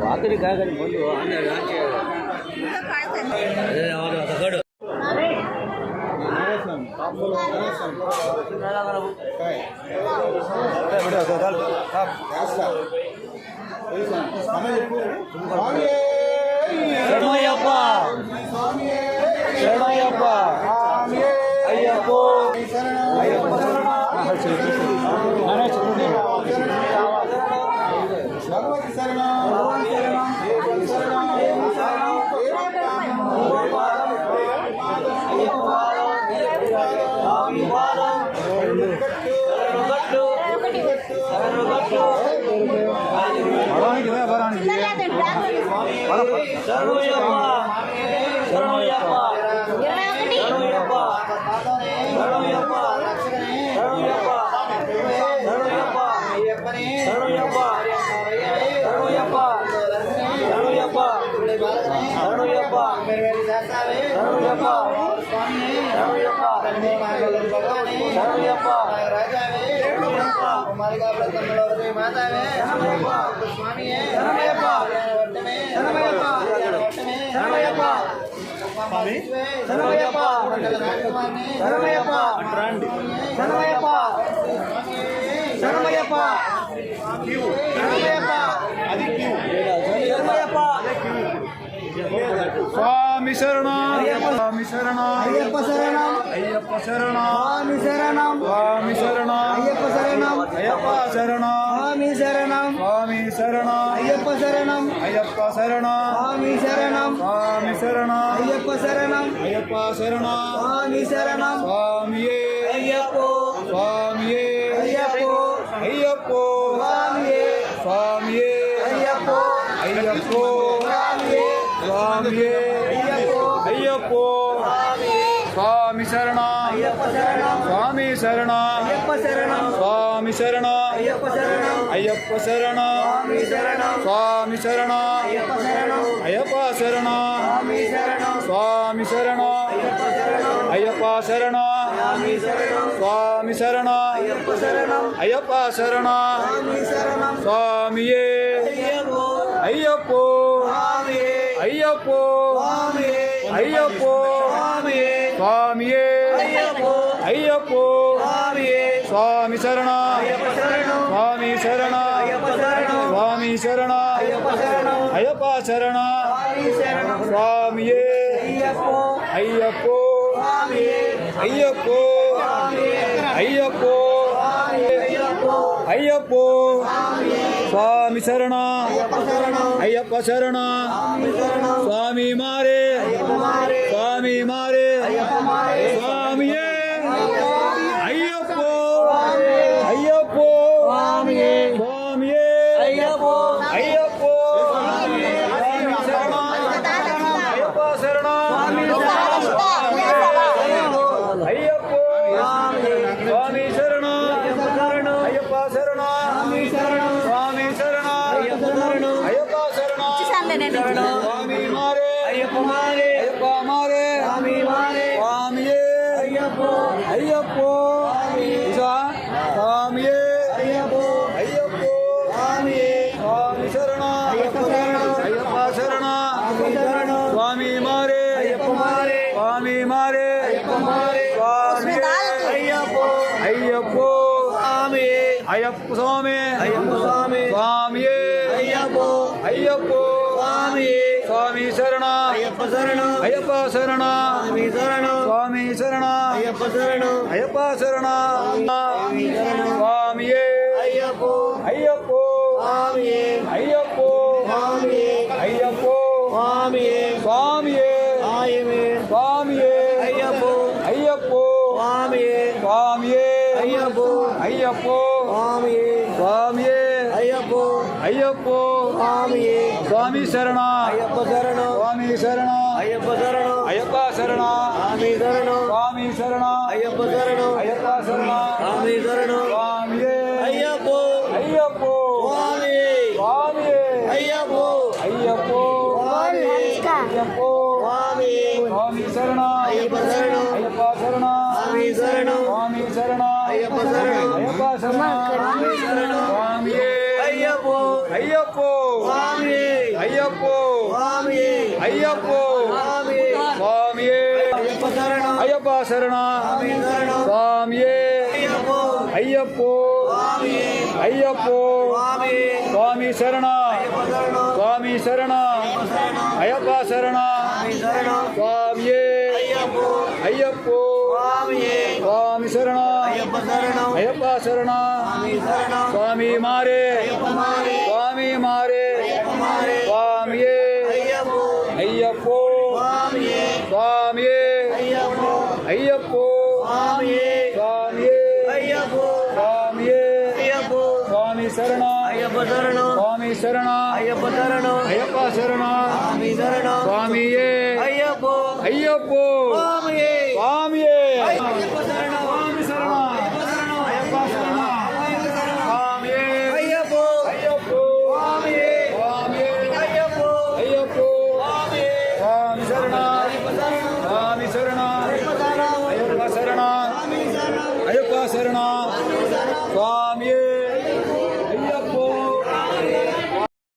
ಆತನಿಗೆ ಕಾಗಲಿ ಬಂದು ತಗಡು ಶರಣಯ್ಯಪ್ಪ ಶರಣಯ್ಯಪ್ಪ ಅಯ್ಯಪ್ಪ ಅಯ್ಯಪ್ಪ ಭಗವತಿ ಶರಣ స్వామి శరణ స్వామి శరణ అయ్యప్ప శరణ అయ్యప్ప శరణ స్వామి శరణ స్వామి శరణ అయ్యప్ప శరణ అయ్యప్ప శరణ స్వామి శరణ స్వామి శరణ అయ్యప్ప శరణ అయ్యప్ప శరణ స్వామి శరణ స్వామి శరణ అయ్యప్ప శరణ అయ్యప్ప శరణ స్వామి శరణ స్వామియే అయ్యప్ప స్వామియే అయ్యప్ప అయ్యప్ప స్వామియే స్వామియే అయ్యప్ప అయ్యప్ప స్వామియే అయ్యప్ప స్వామి శరణ స్వామి శరణ స్వామి శరణ అయ్యప్ప శరణ స్వామి శరణ అయ్యప్ప శరణ స్వామి శరణ అయ్యప్ప శరణ స్వామి శరణ అయ్యప్ప శరణ స్వామియే అయ్యప్ప అయ్యప్ప అయ్యప్ప స్వామియే అయ్యప్ప స్వామి శరణ స్వామి శరణ స్వామి శరణ అయ్యప్ప శరణ స్వామియే అయ్యప్ప అయ్యప్ప అయ్యప్ప అయ్యప్ప స్వామి శరణ అయ్యప్ప శరణ స్వామి మారే స్వామి మారే స్వామియే అయ్యప్ప అయ్యప్ప స్వామియే అయ్యప్ప అయ్యప్ప స్వామి శరణ అయ్యప్ప శరణ అయ్యప్ప స్వామి శరణ అయ్యప్ప శరణ స్వామి శరణ అయ్యప్ప శరణ స్వామి మారే అయ్యప్ప మారే అయ్యప్ప మారే స్వామి మారే స్వామియే అయ్యప్ప అయ్యప్ప స్వామియే అయ్యప్ప అయ్యప్ప స్వామియే స్వామి శరణ అయ్యప్ప శరణ స్వామి మారే అయ్యప్ప మారే స్వామి మారే అయ్యప్ప మారే స్వామి అయ్యప్ప అయ్యప్ప స్వామి అయ్యప్ప స్వామి అయ్యప్ప స్వామి స్వామియే అయ్యప్ప అయ్యప్ప స్వామి స్వామి శరణ అయ్యప్ప శరణ అయ్యప్ప శరణ స్వామి శరణ స్వామి శరణ అయ్యప్ప శరణ అయ్యప్ప శరణ స్వామియే అయ్యప్ప అయ్యప్ప స్వామియే అయ్యప్ప స్వామియే అయ్యప్ప స్వామియే స్వామియే ఆయమే స్వామియే అయ్యప్ప అయ్యప్ప స్వామియే స్వామియే అయ్యప్ప అయ్యప్ప స్వామియే స్వామియే అయ్యప్ప అయ్యప్ప స్వామియే స్వామి శరణ అయ్యప్ప శరణ స్వామి శరణ అయ్యప్ప శరణ అయ్యప్ప శరణ స్వామి శరణ స్వామి శరణ అయ్యప్ప శరణ అయ్యప్ప శరణ స్వామి శరణ స్వామియే అయ్యప్ప అయ్యప్ప స్వామి స్వామియే అయ్యప్ప అయ్యప్ప స్వామి అయ్యప్ప స్వామి స్వామి శరణ అయ్యప్ప శరణ అయ్యప్ప శరణ స్వామి శరణ స్వామి శరణ అయ్యప్ప శరణ అయ్యప్ప శరణ స్వామి శరణ స్వామియే అయ్యప్ప అయ్యప్ప స్వామి ஐயப்போ சுவாமியே ஐயப்போ சுவாமியே சுவாமியே ஐயப்ப சரணம் ஐயப்பா சரணம் சுவாமி சரணம் சுவாமியே ஐயப்போ ஐயப்போ சுவாமியே ஐயப்போ சுவாமியே சுவாமி சரணம் ஐயப்ப சரணம் சுவாமி சரணம் சரணம் ஐயப்பா சரணம் சுவாமி சரணம் சுவாமியே ஐயப்போ ஐயப்போ சுவாமியே சுவாமி சரணம் ஐயப்ப சரணம் ஐயப்பா சரணம் சுவாமி சரணம் சுவாமி மாறே ஐயப்ப மாறே சுவாமி மாறே ஐயப்ப மாறே சுவாமியே ஐயப்போ ஐயப்போ சுவாமியே சுவாமியே ஐயப்போ ஐயப்போ சுவாமியே சுவாமியே ஐயப்போ சுவாமியே ஐயப்போ சுவாமி சரணம் ஐயப்ப சரணம் சுவாமி சரணம் ஐயப்ப சரணம் ஐயப்பா சரணம் சுவாமி சரணம் சுவாமியே ஐயப்போ ஐயப்போ